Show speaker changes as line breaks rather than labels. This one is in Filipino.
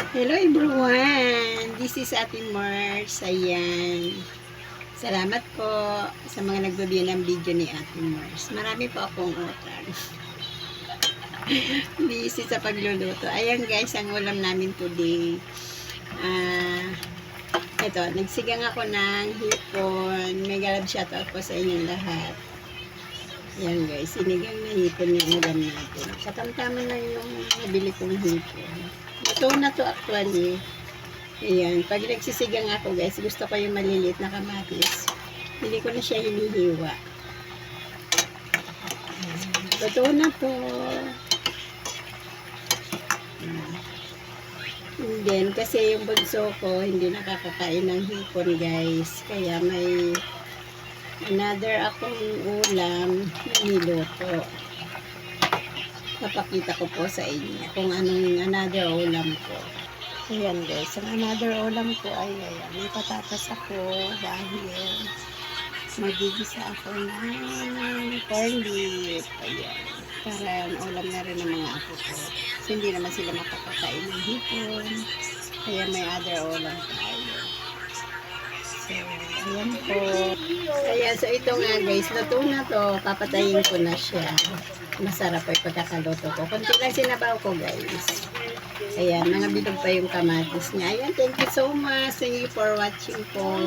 Hello everyone! This is Ate Mars. Ayan. Salamat po sa mga nagbabiyo ng video ni Ate Mars. Marami po akong utang. Busy sa pagluluto. Ayan guys, ang ulam namin today. Ito, nagsigang ako ng hipon. Mega love shoutout po sa inyong lahat. Ayan guys, sinigang na hipon yung ulam natin. Katamtaman na yung nabili kong hipon. Ito na to actually. Ayan, pag nagsisigang ako guys, gusto ko yung maliliit na kamatis. Hindi ko na siya hinihiwa. Totoo na to. And then, kasi yung bunso ko, hindi nakakakain ng hipon guys. Kaya may another akong ulam na niluto. Papakita ko po sa inyo kung anong another ulam ko. Ayan guys, ang another ulam ko ay ayan, may patatas ako dahil magigisa ako ng corn beef. Ayan, para ulam na rin ng mga apo ko. Kasi hindi naman sila makakakain ng hipon. Kaya may other ulam tayo. So, ayan po. Ayan, so ito nga guys, luto na to. Papatayin ko na siya. Masarap po yung pagkakaluto ko. Kunti lang sinabaw ko guys. Ayan, mga bilog pa yung kamatis niya. Ayan, thank you so much. Thank you for watching po.